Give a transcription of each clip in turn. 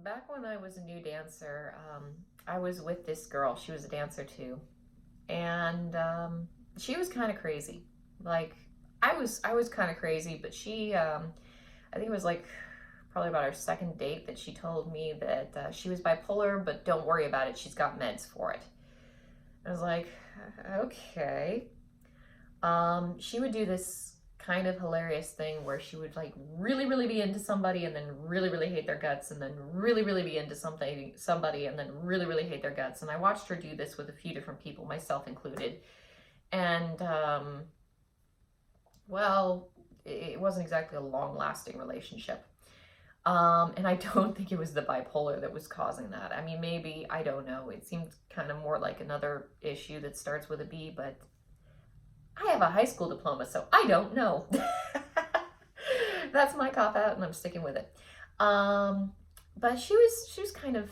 Back when I was a new dancer, I was with this girl. She was a dancer too, and she was kind of crazy. Like I was kind of crazy, but I think it was like probably about our second date that she told me that she was bipolar, but don't worry about it. She's got meds for it. I was like, okay. She would do this kind of hilarious thing where she would like really, really be into somebody and then really, really hate their guts, and then really, really be into somebody and then really, really hate their guts. And I watched her do this with a few different people, myself included. And well, it wasn't exactly a long-lasting relationship. And I don't think it was the bipolar that was causing that. I mean, maybe, I don't know. It seemed kind of more like another issue that starts with a B, but I have a high school diploma, so I don't know. That's my cop out, and I'm sticking with it. Um, but she was kind of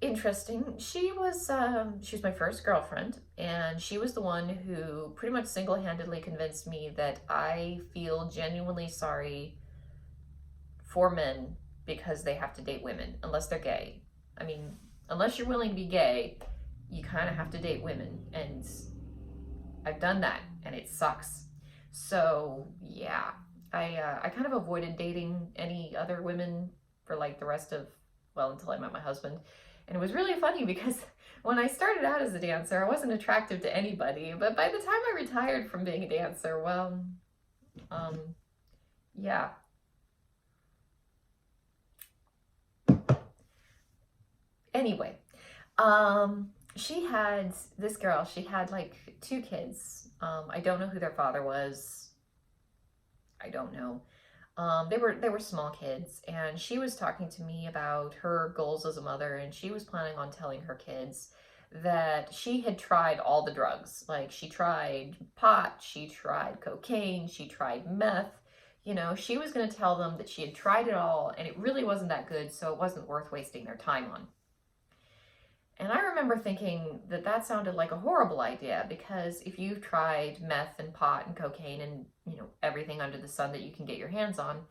interesting. She was my first girlfriend, and she was the one who pretty much single-handedly convinced me that I feel genuinely sorry for men because they have to date women unless they're gay. I mean, unless you're willing to be gay, you kind of have to date women, and I've done that, and it sucks. So yeah, I kind of avoided dating any other women for like the rest of, well, until I met my husband. And it was really funny because when I started out as a dancer, I wasn't attractive to anybody. But by the time I retired from being a dancer, well, um, yeah. Anyway, this girl, she had like two kids. I don't know who their father was. I don't know. They were small kids, and she was talking to me about her goals as a mother, and she was planning on telling her kids that she had tried all the drugs. Like she tried pot, she tried cocaine, she tried meth. You know, she was going to tell them that she had tried it all, and it really wasn't that good, so it wasn't worth wasting their time on. And I remember thinking that that sounded like a horrible idea, because if you've tried meth and pot and cocaine and, everything under the sun that you can get your hands on,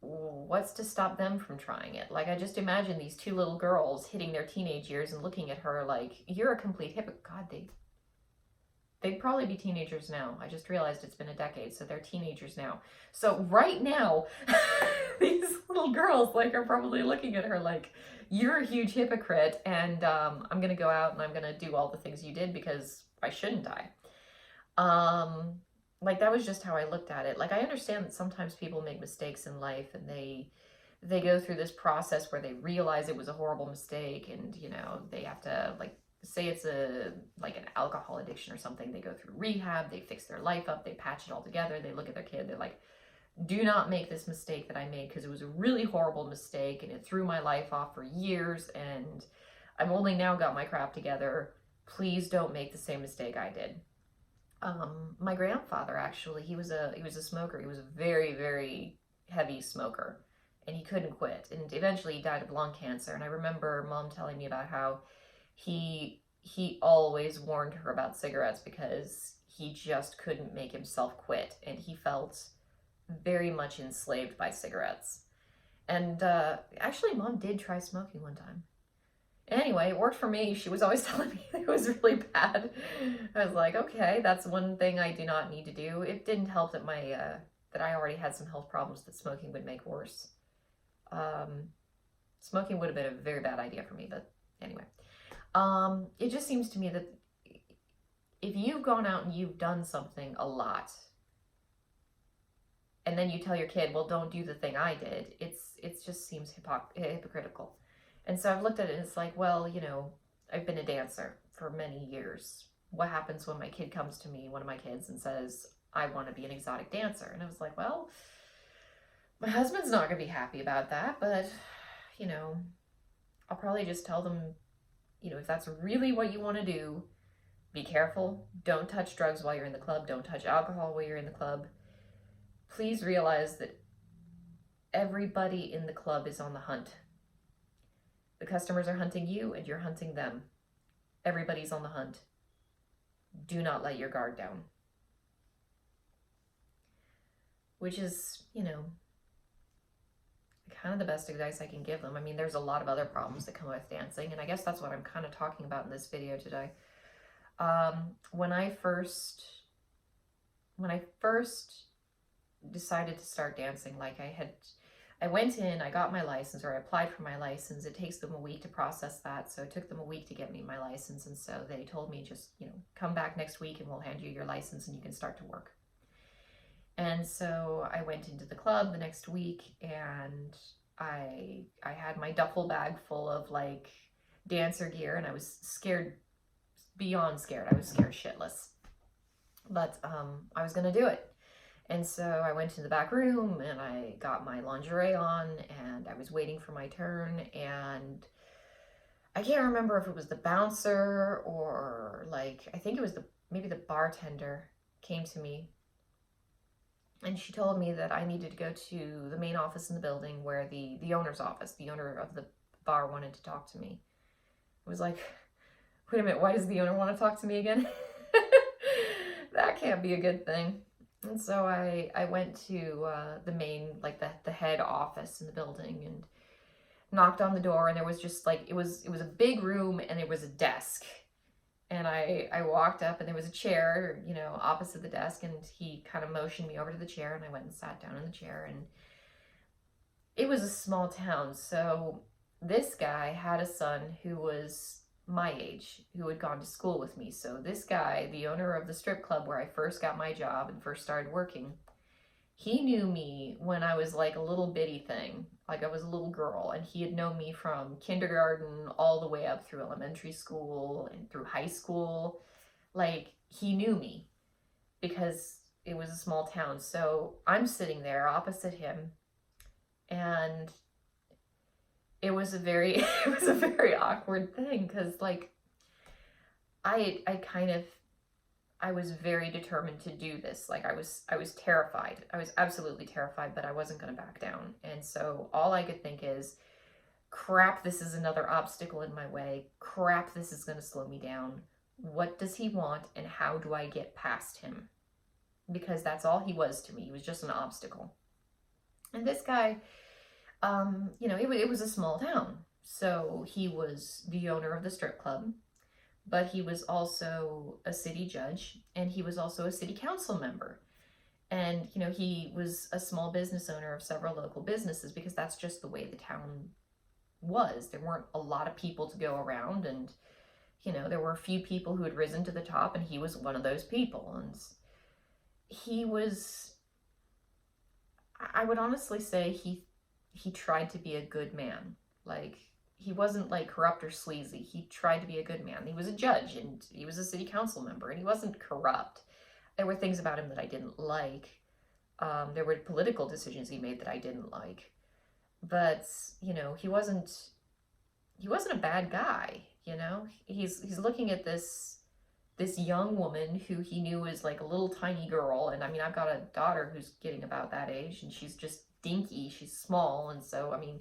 what's to stop them from trying it? Like, I just imagine these two little girls hitting their teenage years and looking at her like, you're a complete hypocrite. God, they'd probably be teenagers now. I just realized it's been a decade, so they're teenagers now. So right now, these little girls like are probably looking at her like, you're a huge hypocrite, and I'm gonna go out and I'm gonna do all the things you did because why shouldn't I? Like, that was just how I looked at it. Like, I understand that sometimes people make mistakes in life, and they go through this process where they realize it was a horrible mistake, and they have to, like, say it's like an alcohol addiction or something. They go through rehab, they fix their life up, they patch it all together, they look at their kid, they're like, do not make this mistake that I made, because it was a really horrible mistake and it threw my life off for years, and I've only now got my crap together. Please don't make the same mistake I did. My grandfather, actually, he was a smoker. He was a very, very heavy smoker, and he couldn't quit, and eventually he died of lung cancer. And I remember Mom telling me about how he always warned her about cigarettes because he just couldn't make himself quit, and he felt very much enslaved by cigarettes. And actually, Mom did try smoking one time. Anyway, it worked for me. She was always telling me it was really bad. I was like, okay, that's one thing I do not need to do. It didn't help that that I already had some health problems that smoking would make worse. Smoking would have been a very bad idea for me, but anyway. It just seems to me that if you've gone out and you've done something a lot, and then you tell your kid, well, don't do the thing I did, it just seems hypocritical. And so I've looked at it, and it's like, well, I've been a dancer for many years. What happens when my kid comes to me, one of my kids, and says, I want to be an exotic dancer? And I was like, well, my husband's not going to be happy about that, but, I'll probably just tell them, if that's really what you want to do, be careful. Don't touch drugs while you're in the club. Don't touch alcohol while you're in the club. Please realize that everybody in the club is on the hunt. The customers are hunting you, and you're hunting them. Everybody's on the hunt. Do not let your guard down. Which is, kind of the best advice I can give them. I mean, there's a lot of other problems that come with dancing, and I guess that's what I'm kind of talking about in this video today. When I first decided to start dancing, like I went in, I got my license, or I applied for my license. It takes them a week to process that, so it took them a week to get me my license, and so they told me, just, come back next week and we'll hand you your license and you can start to work. And so I went into the club the next week, and I had my duffel bag full of like dancer gear, and I was scared, beyond scared. I was scared shitless, but I was gonna do it. And so I went to the back room and I got my lingerie on, and I was waiting for my turn, and I can't remember if it was the bouncer or like, I think it was maybe the bartender came to me, and she told me that I needed to go to the main office in the building where the owner's office, the owner of the bar, wanted to talk to me. I was like, wait a minute, why does the owner want to talk to me again? That can't be a good thing. And so I went to the main, like the head office in the building, and knocked on the door, and there was just like, it was a big room, and there was a desk. And I walked up, and there was a chair, opposite the desk, and he kind of motioned me over to the chair, and I went and sat down in the chair. And it was a small town, so this guy had a son who was my age, who had gone to school with me. So this guy, the owner of the strip club where I first got my job and first started working, he knew me when I was like a little bitty thing, like I was a little girl, and he had known me from kindergarten all the way up through elementary school and through high school. Like, he knew me because it was a small town. So I'm sitting there opposite him, and it was a very awkward thing, because like I was very determined to do this. Like I was terrified. I was absolutely terrified, but I wasn't going to back down. And so all I could think is, crap, this is another obstacle in my way. Crap, this is going to slow me down. What does he want, and how do I get past him? Because that's all he was to me. He was just an obstacle. And this guy, it was a small town. So he was the owner of the strip club, but he was also a city judge, and he was also a city council member. And, he was a small business owner of several local businesses, because that's just the way the town was. There weren't a lot of people to go around, and, there were a few people who had risen to the top, and he was one of those people. And he was, I would honestly say he tried to be a good man. Like, he wasn't like corrupt or sleazy. He tried to be a good man. He was a judge, and he was a city council member, and he wasn't corrupt. There were things about him that I didn't like. There were political decisions he made that I didn't like. But, he wasn't a bad guy, He's looking at this young woman who he knew was like a little tiny girl. And I mean, I've got a daughter who's getting about that age, and she's just dinky, she's small. And so, I mean,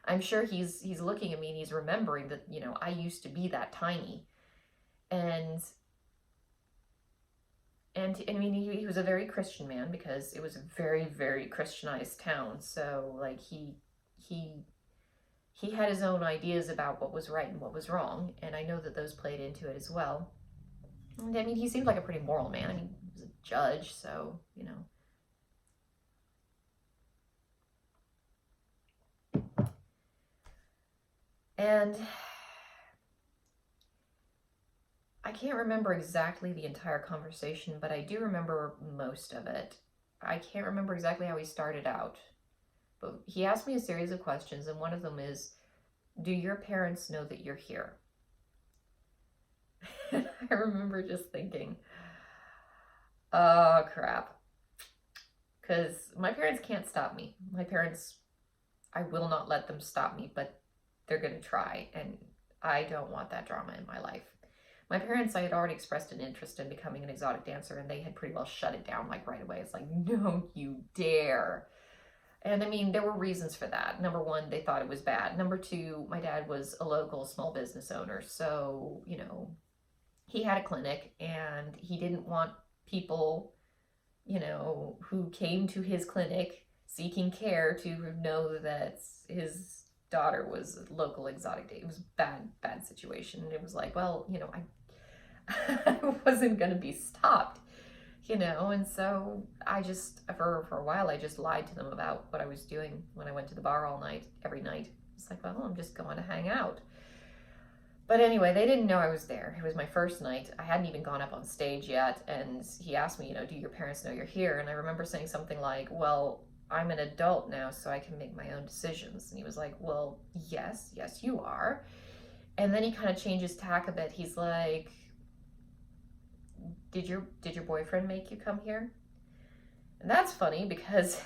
I'm sure he's looking at me, and he's remembering that, I used to be that tiny. And I mean, he was a very Christian man, because it was a very, very Christianized town. So like he had his own ideas about what was right and what was wrong. And I know that those played into it as well. And I mean, he seemed like a pretty moral man. I mean, he was a judge, so, And I can't remember exactly the entire conversation, but I do remember most of it. I can't remember exactly how he started out, but he asked me a series of questions, and one of them is, do your parents know that you're here? And I remember just thinking, oh, crap. Because my parents can't stop me. My parents, I will not let them stop me, but they're going to try, and I don't want that drama in my life. My parents, I had already expressed an interest in becoming an exotic dancer, and they had pretty well shut it down like right away. It's like, no, you dare. And I mean, there were reasons for that. Number one, they thought it was bad. Number two, my dad was a local small business owner. So, he had a clinic, and he didn't want people, who came to his clinic seeking care to know that his daughter was a local exotic date. It was bad situation. And it was like, well, I wasn't gonna be stopped, and so I just, for a while, I just lied to them about what I was doing when I went to the bar all night, every night. It's like, well, I'm just going to hang out. But anyway, they didn't know I was there. It was my first night. I hadn't even gone up on stage yet. And he asked me, do your parents know you're here? And I remember saying something like, well, I'm an adult now, so I can make my own decisions. And he was like, well, yes, you are. And then he kind of changes tack a bit. He's like, did your boyfriend make you come here? And that's funny because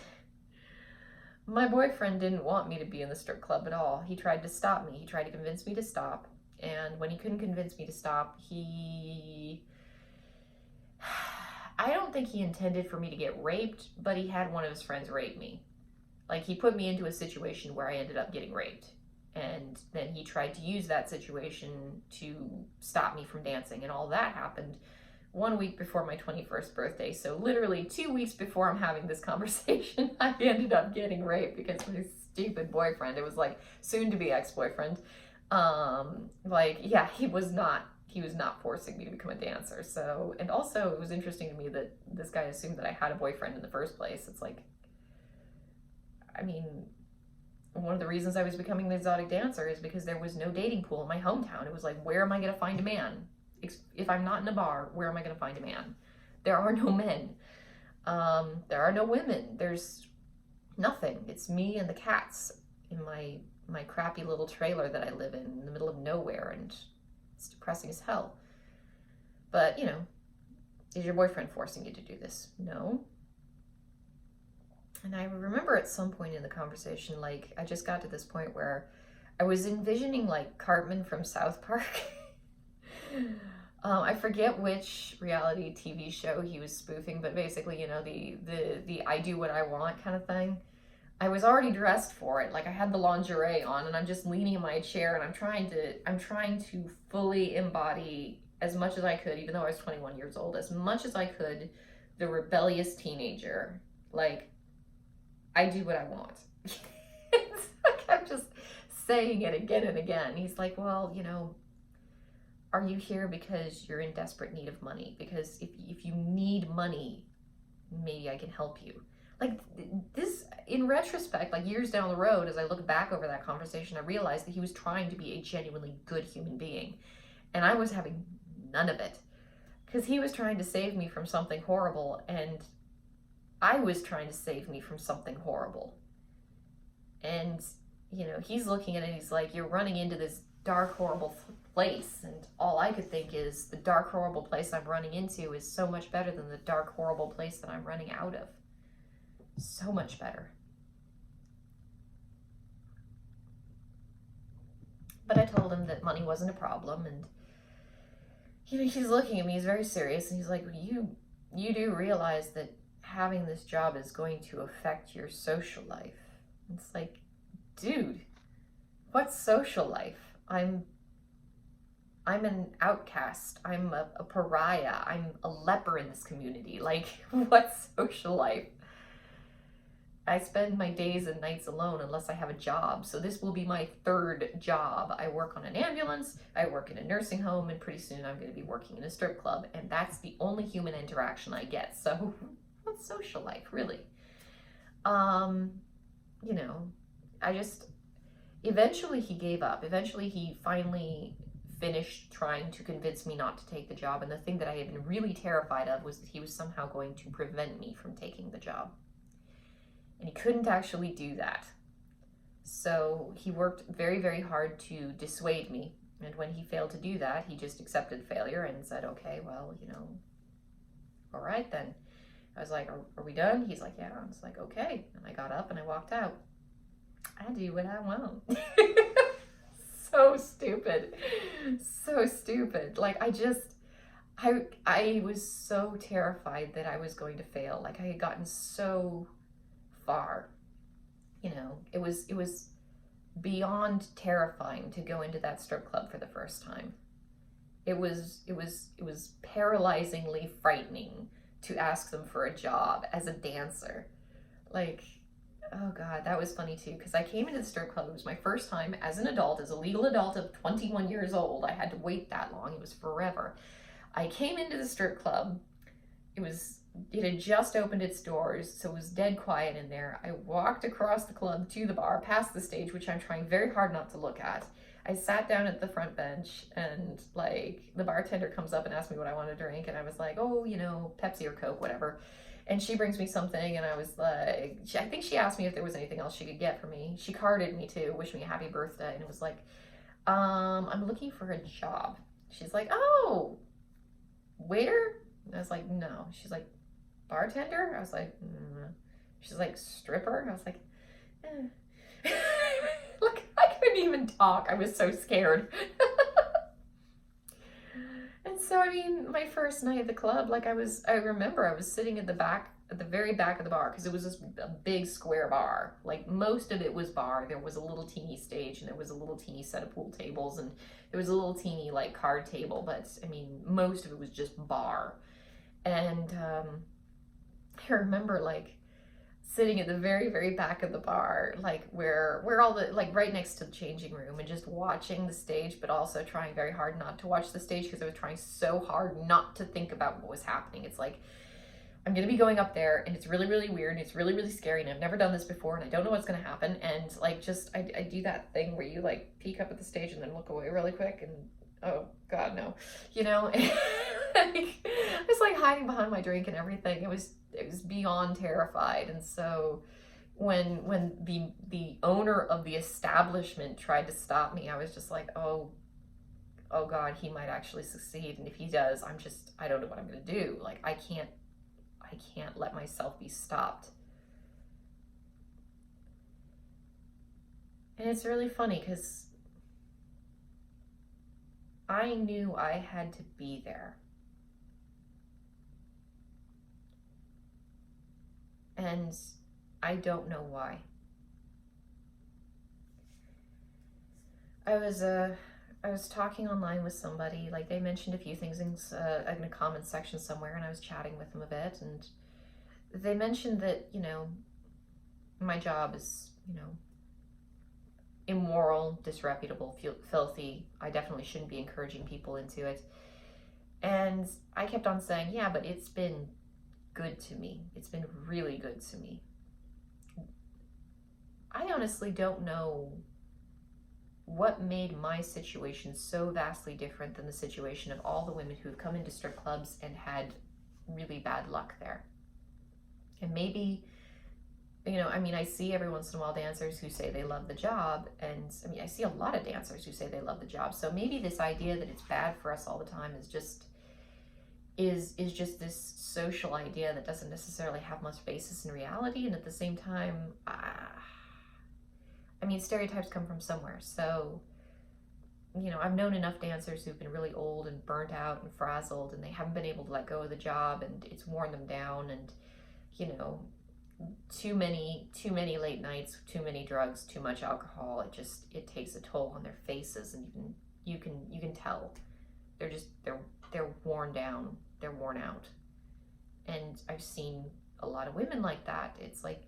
my boyfriend didn't want me to be in the strip club at all. He tried to stop me. He tried to convince me to stop. And when he couldn't convince me to stop, I don't think he intended for me to get raped, but he had one of his friends rape me. Like, he put me into a situation where I ended up getting raped. And then he tried to use that situation to stop me from dancing. And all that happened 1 week before my 21st birthday. So literally 2 weeks before I'm having this conversation, I ended up getting raped because my stupid boyfriend, it was like soon to be ex-boyfriend, he was not forcing me to become a dancer. So, and also it was interesting to me that this guy assumed that I had a boyfriend in the first place. It's like, I mean, one of the reasons I was becoming the exotic dancer is because there was no dating pool in my hometown. It was like, where am I going to find a man? If I'm not in a bar, where am I going to find a man? There are no men. There are no women. There's nothing. It's me and the cats in my crappy little trailer that I live in the middle of nowhere, and it's depressing as hell. But, is your boyfriend forcing you to do this? No. And I remember at some point in the conversation, like, I just got to this point where I was envisioning, like, Cartman from South Park. I forget which reality TV show he was spoofing, but basically, the I do what I want kind of thing. I was already dressed for it. Like, I had the lingerie on, and I'm just leaning in my chair, and I'm trying to fully embody, as much as I could, even though I was 21 years old, as much as I could, the rebellious teenager. Like, I do what I want. It's like I'm just saying it again and again. He's like, well, are you here because you're in desperate need of money? Because if you need money, maybe I can help you. Like, this, in retrospect, like years down the road, as I look back over that conversation, I realized that he was trying to be a genuinely good human being. And I was having none of it. Because he was trying to save me from something horrible, and I was trying to save me from something horrible. And, he's looking at it, and he's like, you're running into this dark, horrible place. And all I could think is, the dark, horrible place I'm running into is so much better than the dark, horrible place that I'm running out of. So much better. But I told him that money wasn't a problem, and he's looking at me, he's very serious, and he's like, you do realize that having this job is going to affect your social life. It's like, dude, what social life? I'm an outcast. I'm a pariah. I'm a leper in this community. Like, what social life? I spend my days and nights alone unless I have a job. So this will be my third job. I work on an ambulance, I work in a nursing home, and pretty soon I'm going to be working in a strip club. And that's the only human interaction I get. So what's social life, really? Eventually he gave up. Eventually he finally finished trying to convince me not to take the job. And the thing that I had been really terrified of was that he was somehow going to prevent me from taking the job. And he couldn't actually do that. So he worked very, very hard to dissuade me. And when he failed to do that, he just accepted failure and said, okay, well, all right then. I was like, are we done? He's like, yeah. I was like, okay. And I got up and I walked out. I do what I want. So stupid. So stupid. Like, I was so terrified that I was going to fail. Like, I had gotten so far. It was beyond terrifying to go into that strip club for the first time. It was paralyzingly frightening to ask them for a job as a dancer. Like, Oh God, that was funny too, because I came into the strip club. It was my first time as an adult, as a legal adult of 21 years old. I had to wait that long. It was forever. I came into the strip club. It was it had just opened its doors, so it was dead quiet in there. I walked across the club to the bar, past the stage, which I'm trying very hard not to look at. I sat down at the front bench, and like the bartender comes up and asks me what I want to drink, and I was like, oh, Pepsi or Coke, whatever. And she brings me something, and I was like, I think she asked me if there was anything else she could get for me. She carded me too, wished me a happy birthday, and it was like, I'm looking for a job. She's like, oh, waiter? And I was like, no. She's like, bartender? I was like, mm. She's like, stripper? I was like, eh. Look, I couldn't even talk. I was so scared. And so, I mean, my first night at the club, like I remember I was sitting at the very back of the bar, because it was this a big square bar. Like most of it was bar. There was a little teeny stage, and there was a little teeny set of pool tables, and there was a little teeny like card table, but I mean, most of it was just bar. And I remember like sitting at the very, very back of the bar, like where all the, like right next to the changing room, and just watching the stage, but also trying very hard not to watch the stage, because I was trying so hard not to think about what was happening. It's like, I'm gonna be going up there, and it's really, really weird, and it's really, really scary, and I've never done this before, and I don't know what's gonna happen. And like, just I do that thing where you like peek up at the stage and then look away really quick, and oh God, no, like, I was like hiding behind my drink and everything. It was beyond terrified. And so when the owner of the establishment tried to stop me, I was just like, oh God, he might actually succeed, and if he does, I don't know what I'm gonna do. Like, I can't let myself be stopped. And it's really funny because I knew I had to be there. And I don't know why. I was talking online with somebody, like they mentioned a few things in a comment section somewhere, and I was chatting with them a bit, and they mentioned that, my job is, immoral, disreputable, filthy. I definitely shouldn't be encouraging people into it. And I kept on saying, yeah, but it's been good to me. It's been really good to me. I honestly don't know what made my situation so vastly different than the situation of all the women who've come into strip clubs and had really bad luck there. And maybe, I see every once in a while dancers who say they love the job, and I see a lot of dancers who say they love the job. So maybe this idea that it's bad for us all the time is just this social idea that doesn't necessarily have much basis in reality. And at the same time, stereotypes come from somewhere. So, I've known enough dancers who've been really old and burnt out and frazzled, and they haven't been able to let go of the job, and it's worn them down. And, too many late nights, too many drugs, too much alcohol. It takes a toll on their faces, and you can tell they're worn down, they're worn out. And I've seen a lot of women like that. It's like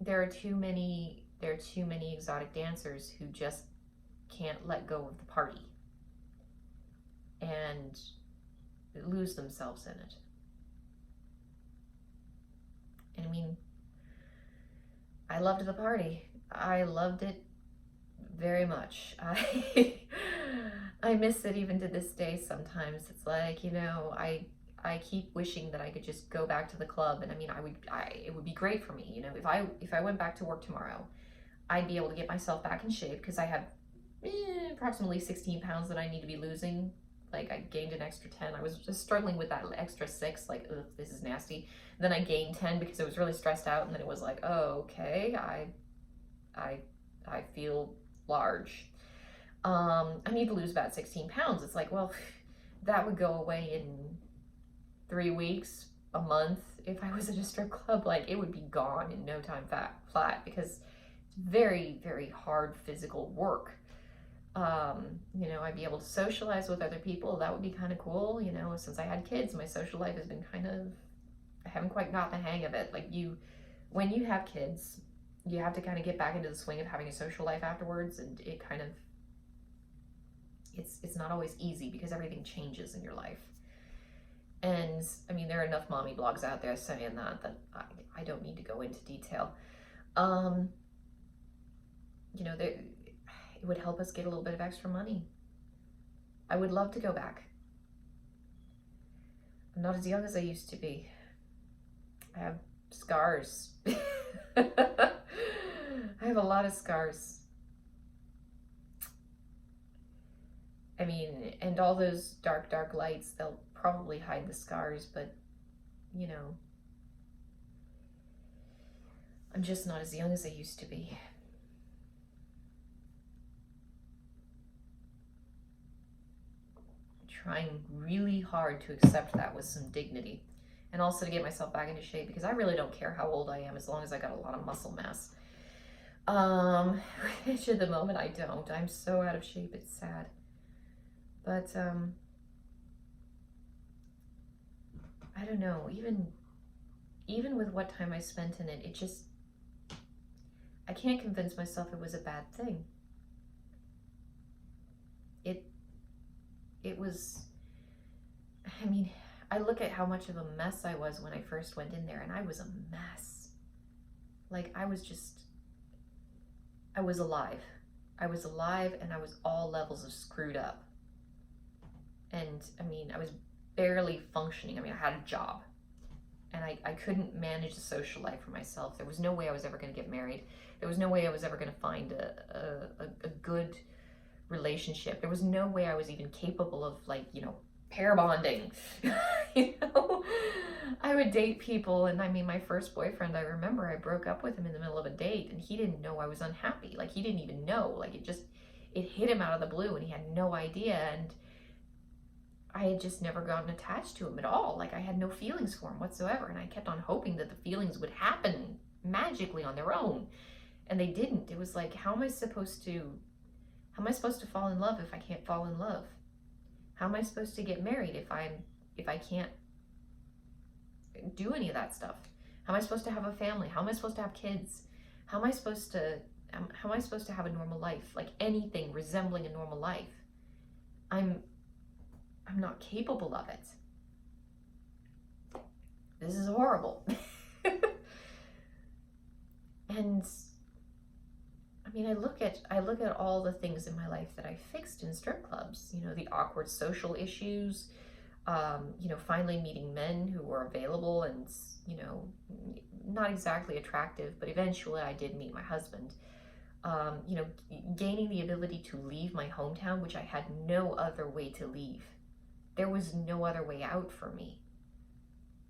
there are too many exotic dancers who just can't let go of the party and lose themselves in it. And I loved the party. I loved it very much. I miss it even to this day sometimes. It's like, I keep wishing that I could just go back to the club, and it would be great for me. If I went back to work tomorrow, I'd be able to get myself back in shape, because I have approximately 16 pounds that I need to be losing. Like, I gained an extra 10. I was just struggling with that extra 6, like, ugh, this is nasty. Then I gained 10 because I was really stressed out, and then it was like, oh, okay, I feel large. I need to lose about 16 pounds. It's like, well, that would go away in 3 weeks, a month. If I was at a strip club, like, it would be gone in no time flat, because it's very, very hard physical work. I'd be able to socialize with other people. That would be kind of cool. Since I had kids, my social life has been I haven't quite got the hang of it. Like, when you have kids, you have to kind of get back into the swing of having a social life afterwards, and it kind of, it's not always easy because everything changes in your life. And I mean, there are enough mommy blogs out there saying that I don't need to go into detail. Um, it would help us get a little bit of extra money. I would love to go back. I'm not as young as I used to be. I have scars. I have a lot of scars. I mean, and all those dark, dark lights, they'll probably hide the scars, but, I'm just not as young as I used to be. I'm trying really hard to accept that with some dignity, and also to get myself back into shape, because I really don't care how old I am as long as I got a lot of muscle mass. Which at the moment I don't. I'm so out of shape, it's sad. But, I don't know, even with what time I spent in it, I can't convince myself it was a bad thing. It was, I mean, I look at how much of a mess I was when I first went in there, and I was a mess. Like, I was alive. I was alive, and I was all levels of screwed up. And, I mean, I was barely functioning. I mean, I had a job, and I couldn't manage a social life for myself. There was no way I was ever going to get married. There was no way I was ever going to find a good relationship. There was no way I was even capable of, like, pair bonding. I would date people, and I mean, my first boyfriend, I remember I broke up with him in the middle of a date, and he didn't know I was unhappy. Like, he didn't even know. Like, it hit him out of the blue, and he had no idea. And I had just never gotten attached to him at all. Like, I had no feelings for him whatsoever, and I kept on hoping that the feelings would happen magically on their own, and they didn't. It was like, how am I supposed to fall in love if I can't fall in love? How am I supposed to get married if I can't do any of that stuff? How am I supposed to have a family? How am I supposed to have kids? How am I supposed to have a normal life? Like, anything resembling a normal life. I'm not capable of it. This is horrible. And I mean, I look at all the things in my life that I fixed in strip clubs. The awkward social issues, finally meeting men who were available and, not exactly attractive, but eventually I did meet my husband. Gaining the ability to leave my hometown, which I had no other way to leave. There was no other way out for me.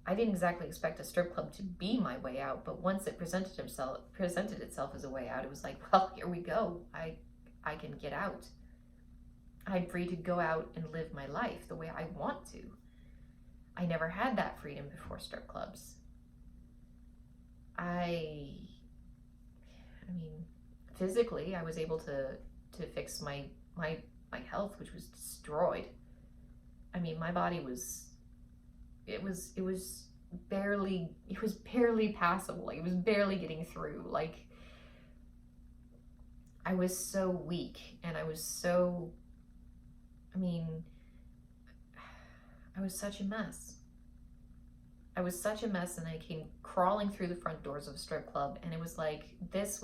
I didn't exactly expect a strip club to be my way out, but once it presented itself as a way out, it was like, well, here we go. I can get out. I'm free to go out and live my life the way I want to. I never had that freedom before strip clubs. I mean, physically, I was able to fix my health, which was destroyed. I mean, my body was barely passable. Like, it was barely getting through. Like, I was so weak, and I was such a mess. I was such a mess, and I came crawling through the front doors of a strip club, and it was like, it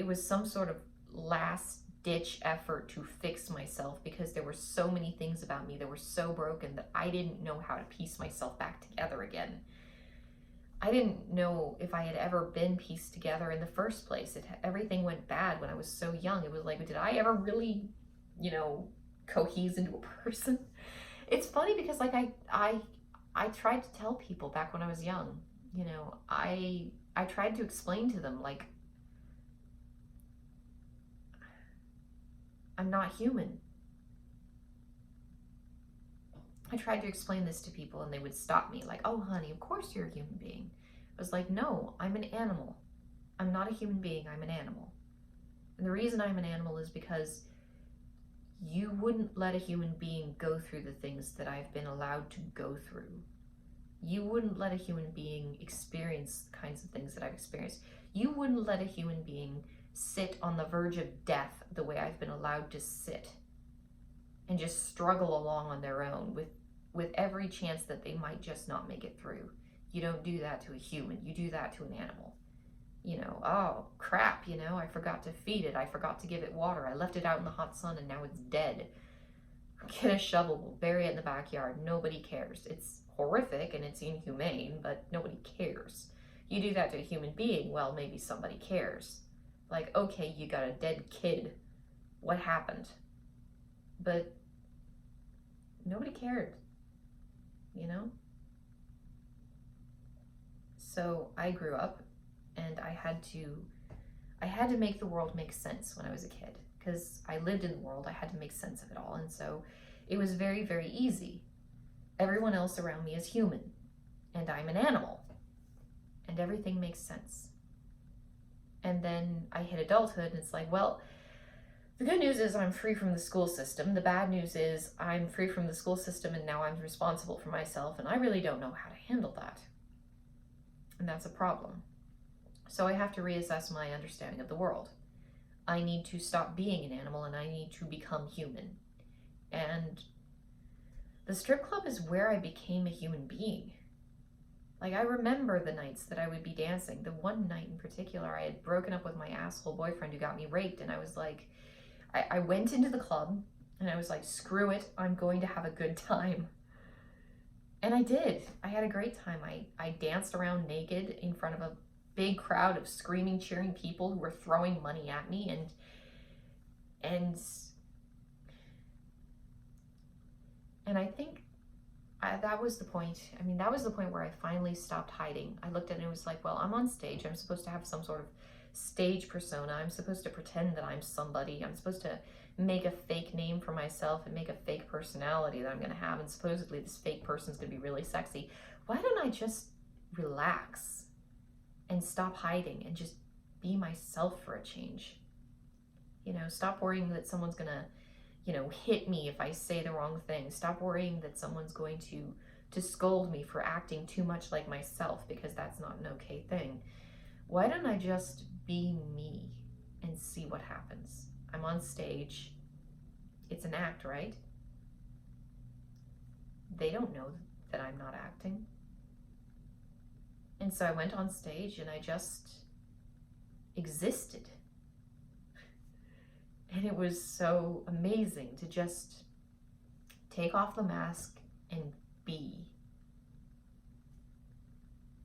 was some sort of last ditch effort to fix myself, because there were so many things about me that were so broken that I didn't know how to piece myself back together again. I didn't know if I had ever been pieced together in the first place. Everything went bad when I was so young. It was like, did I ever really, cohese into a person? It's funny because, like, I tried to tell people back when I was young, I tried to explain to them, like, I'm not human. I tried to explain this to people, and they would stop me, like, oh, honey, of course you're a human being. I was like, no, I'm an animal. I'm not a human being, I'm an animal. And the reason I'm an animal is because you wouldn't let a human being go through the things that I've been allowed to go through. You wouldn't let a human being experience the kinds of things that I've experienced. You wouldn't let a human being sit on the verge of death the way I've been allowed to sit and just struggle along on their own with every chance that they might just not make it through. You don't do that to a human. You do that to an animal. You know, oh crap, you know, I forgot to feed it. I forgot to give it water. I left it out in the hot sun and now it's dead. Get a shovel, we'll bury it in the backyard. Nobody cares. It's horrific and it's inhumane, but nobody cares. You do that to a human being, well, maybe somebody cares. Like, okay, you got a dead kid. What happened? But nobody cared, you know? So I grew up and I had to make the world make sense when I was a kid, because I lived in the world. I had to make sense of it all. And so it was very, very easy. Everyone else around me is human and I'm an animal and everything makes sense. And then I hit adulthood and it's like, well, the good news is I'm free from the school system. The bad news is I'm free from the school system and now I'm responsible for myself, and I really don't know how to handle that. And that's a problem. So I have to reassess my understanding of the world. I need to stop being an animal and I need to become human. And the strip club is where I became a human being. Like, I remember the nights that I would be dancing. The one night in particular, I had broken up with my asshole boyfriend who got me raped, and I was like, I went into the club and I was like, screw it, I'm going to have a good time. And I did. I had a great time. I danced around naked in front of a big crowd of screaming, cheering people who were throwing money at me, and I think that was the point. I mean, that was the point where I finally stopped hiding. I looked at it and it was like, well, I'm on stage. I'm supposed to have some sort of stage persona. I'm supposed to pretend that I'm somebody. I'm supposed to make a fake name for myself and make a fake personality that I'm going to have. And supposedly this fake person's going to be really sexy. Why don't I just relax and stop hiding and just be myself for a change? You know, stop worrying that someone's going to, you know, hit me if I say the wrong thing. Stop worrying that someone's going to scold me for acting too much like myself, because that's not an okay thing. Why don't I just be me and see what happens? I'm on stage. It's an act, right? They don't know that I'm not acting. And so I went on stage and I just existed. And it was so amazing to just take off the mask and be.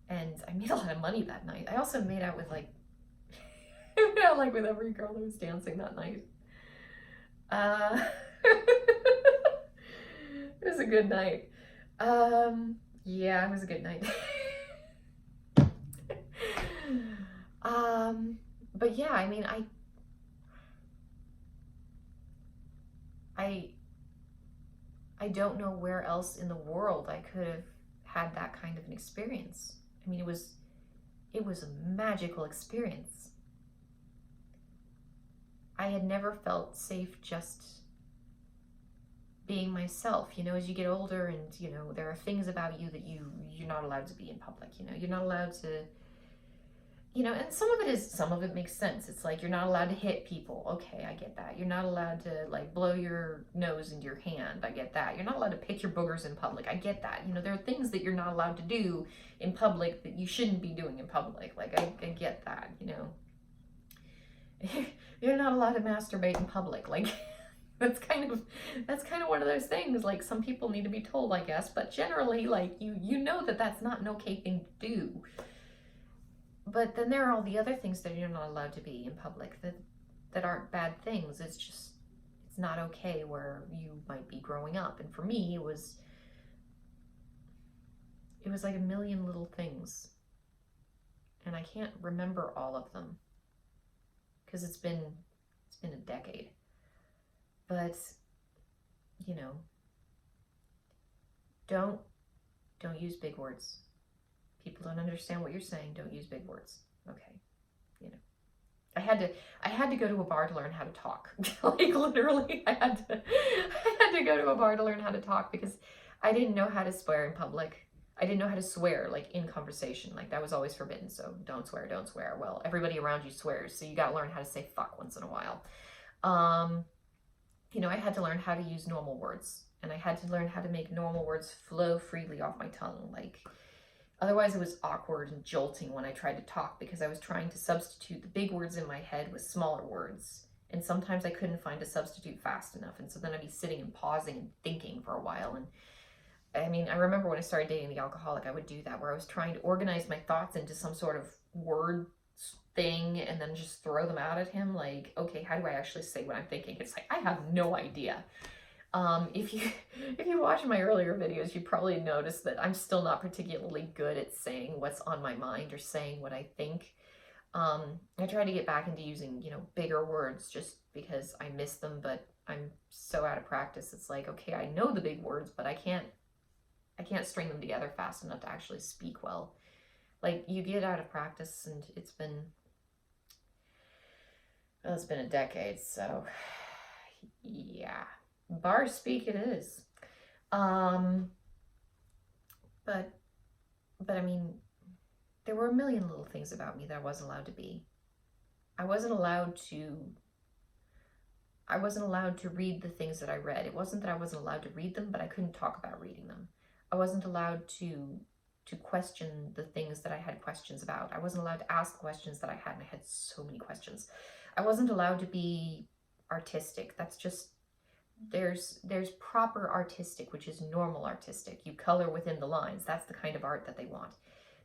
And I made a lot of money that night. I also made out with like with every girl that was dancing that night. It was a good night. Yeah, it was a good night. But yeah, I mean, I don't know where else in the world I could have had that kind of an experience. I mean, it was a magical experience. I had never felt safe just being myself. You know, as you get older and, you know, there are things about you that you're not allowed to be in public. You know, you're not allowed to, you know, and some of it makes sense. It's like, you're not allowed to hit people. Okay, I get that. You're not allowed to like blow your nose into your hand. I get that. You're not allowed to pick your boogers in public. I get that. You know, there are things that you're not allowed to do in public that you shouldn't be doing in public. Like, I get that, you know. You're not allowed to masturbate in public. Like, that's kind of one of those things. Like, some people need to be told, I guess, but generally, like, you know that that's not an okay thing to do. But then there are all the other things that you're not allowed to be in public that aren't bad things. It's just, it's not okay where you might be growing up. And for me, it was like a million little things. And I can't remember all of them, because it's been a decade. But, you know, don't use big words. People don't understand what you're saying. Don't use big words. Okay. You know, I had to go to a bar to learn how to talk. Like, literally, I had to go to a bar to learn how to talk, because I didn't know how to swear in public. I didn't know how to swear, like, in conversation. Like, that was always forbidden, so don't swear, don't swear. Well, everybody around you swears, so you gotta learn how to say fuck once in a while. You know, I had to learn how to use normal words, and I had to learn how to make normal words flow freely off my tongue. Like, otherwise it was awkward and jolting when I tried to talk, because I was trying to substitute the big words in my head with smaller words. And sometimes I couldn't find a substitute fast enough. And so then I'd be sitting and pausing and thinking for a while. And I mean, I remember when I started dating the alcoholic, I would do that, where I was trying to organize my thoughts into some sort of word thing and then just throw them out at him. Like, okay, how do I actually say what I'm thinking? It's like, I have no idea. If you watch my earlier videos, you probably noticed that I'm still not particularly good at saying what's on my mind or saying what I think. I try to get back into using, you know, bigger words just because I miss them, but I'm so out of practice. It's like, okay, I know the big words, but I can't string them together fast enough to actually speak well. Like, you get out of practice, and it's been a decade, so yeah, bar speak it is. But I mean, there were a million little things about me that I wasn't allowed to be. I wasn't allowed to read the things that I read. It wasn't that I wasn't allowed to read them, but I couldn't talk about reading them. I wasn't allowed to question the things that I had questions about. I wasn't allowed to ask questions that I had, and I had so many questions. I wasn't allowed to be artistic. That's just, there's proper artistic, which is normal artistic. You color within the lines. That's the kind of art that they want.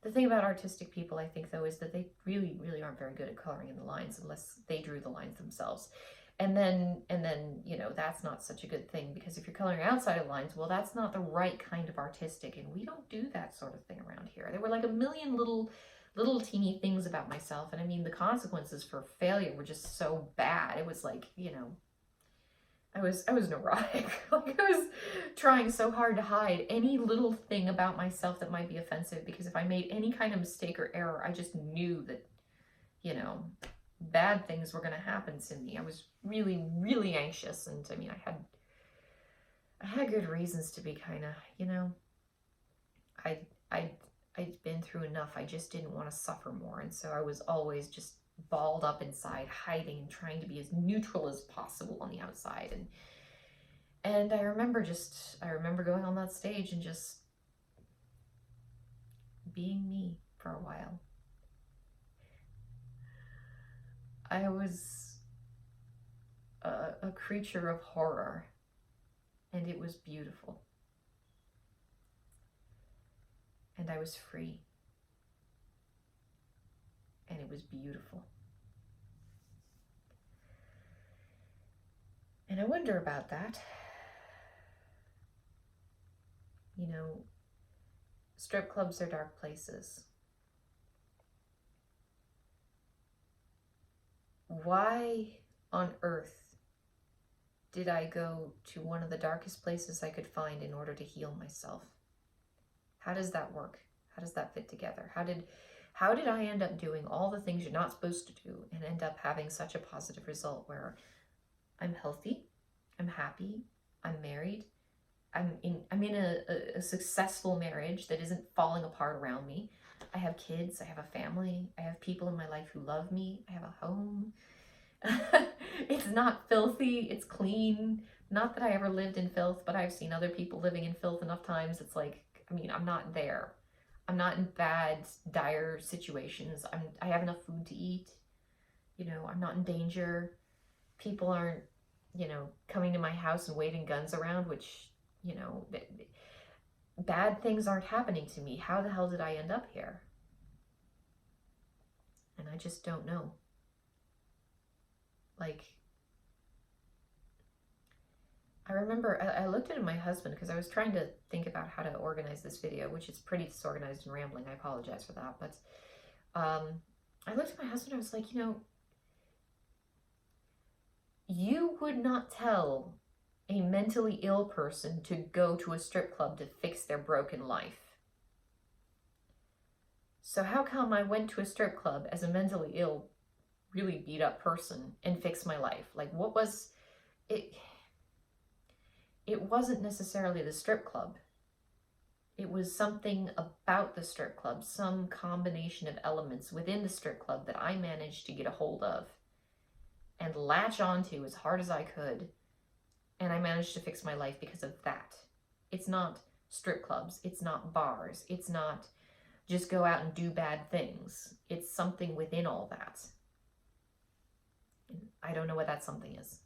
The thing about artistic people, I think, though, is that they really, really aren't very good at coloring in the lines unless they drew the lines themselves. And then, you know, that's not such a good thing, because if you're coloring outside of lines, well, that's not the right kind of artistic, and we don't do that sort of thing around here. There were like a million little teeny things about myself, and I mean, the consequences for failure were just so bad. It was like, you know, I was neurotic. Like, I was trying so hard to hide any little thing about myself that might be offensive, because if I made any kind of mistake or error, I just knew that, you know, bad things were going to happen to me. I was really, really anxious, and I mean, I had good reasons to be kind of, you know, I'd been through enough. I just didn't want to suffer more, and so I was always just balled up inside, hiding and trying to be as neutral as possible on the outside. And I remember going on that stage and just being me for a while. I was a creature of horror, and it was beautiful. And I was free, and it was beautiful. And I wonder about that. You know, strip clubs are dark places. Why on earth did I go to one of the darkest places I could find in order to heal myself? How does that work? How does that fit together? How did I end up doing all the things you're not supposed to do and end up having such a positive result where I'm healthy, I'm happy, I'm married, I'm in a successful marriage that isn't falling apart around me. I have kids, I have a family, I have people in my life who love me, I have a home. It's not filthy, it's clean. Not that I ever lived in filth, but I've seen other people living in filth enough times. It's like, I mean, I'm not there. I'm not in bad, dire situations. I have enough food to eat. You know, I'm not in danger. People aren't, you know, coming to my house and waving guns around, which, you know, bad things aren't happening to me. How the hell did I end up here? And I just don't know. Like, I remember I looked at my husband, because I was trying to think about how to organize this video, which is pretty disorganized and rambling. I apologize for that. But I looked at my husband, I was like, you know, you would not tell a mentally ill person to go to a strip club to fix their broken life. So how come I went to a strip club as a mentally ill, really beat up person and fixed my life? Like, what was it? It wasn't necessarily the strip club. It was something about the strip club, some combination of elements within the strip club that I managed to get a hold of and latch onto as hard as I could. And I managed to fix my life because of that. It's not strip clubs. It's not bars. It's not just go out and do bad things. It's something within all that. I don't know what that something is.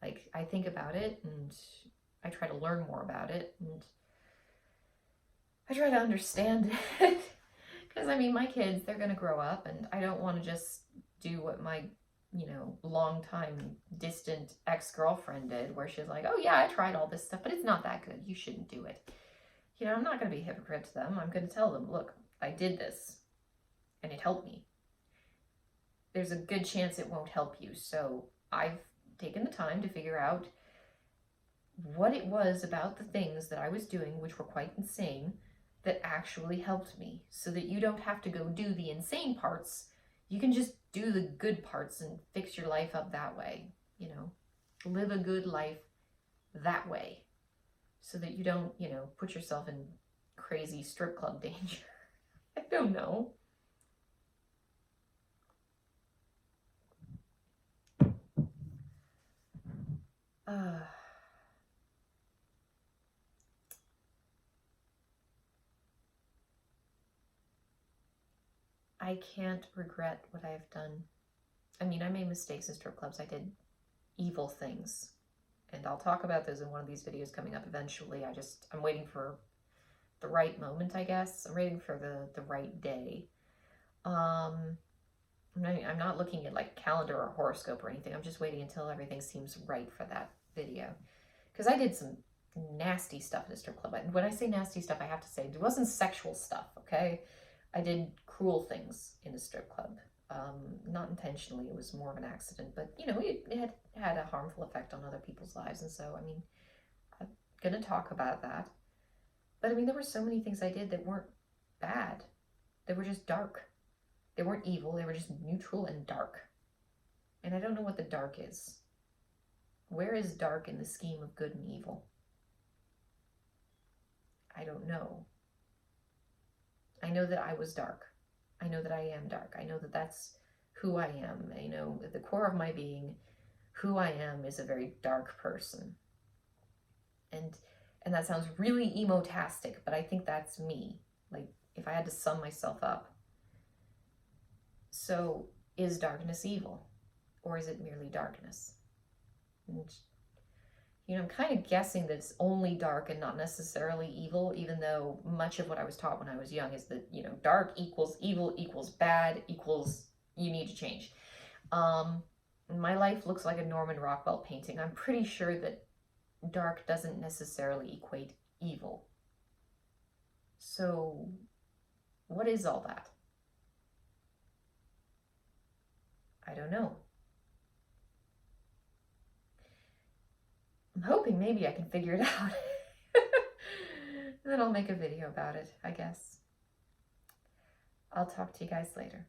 Like, I think about it and I try to learn more about it and I try to understand it. Because, I mean, my kids, they're going to grow up and I don't want to just do what my, long-time distant ex-girlfriend did, where she's like, oh yeah, I tried all this stuff, but it's not that good. You shouldn't do it. I'm not going to be a hypocrite to them. I'm going to tell them, look, I did this and it helped me. There's a good chance it won't help you. So I've taken the time to figure out what it was about the things that I was doing, which were quite insane, that actually helped me, so that you don't have to go do the insane parts. You can just do the good parts and fix your life up that way. Live a good life that way, so that you don't, put yourself in crazy strip club danger. I don't know. I can't regret what I have done. I mean, I made mistakes in strip clubs. I did evil things. And I'll talk about those in one of these videos coming up eventually. I'm waiting for the right moment, I guess. I'm waiting for the right day. I'm not looking at like calendar or horoscope or anything. I'm just waiting until everything seems right for that video. Because I did some nasty stuff in a strip club. When I say nasty stuff, I have to say it wasn't sexual stuff, okay? I did cruel things in a strip club. Not intentionally, it was more of an accident, but it had a harmful effect on other people's lives. And so, I'm going to talk about that. But there were so many things I did that weren't bad. They were just dark. They weren't evil. They were just neutral and dark. And I don't know what the dark is. Where is dark in the scheme of good and evil? I don't know. I know that I was dark. I know that I am dark. I know that that's who I am. I know at the core of my being, who I am is a very dark person. And that sounds really emo-tastic, but I think that's me. Like, if I had to sum myself up. So, is darkness evil? Or is it merely darkness? And, I'm kind of guessing that it's only dark and not necessarily evil, even though much of what I was taught when I was young is that, dark equals evil equals bad equals you need to change. My life looks like a Norman Rockwell painting. I'm pretty sure that dark doesn't necessarily equate evil. So, what is all that? I don't know. I'm hoping maybe I can figure it out. And then I'll make a video about it, I guess. I'll talk to you guys later.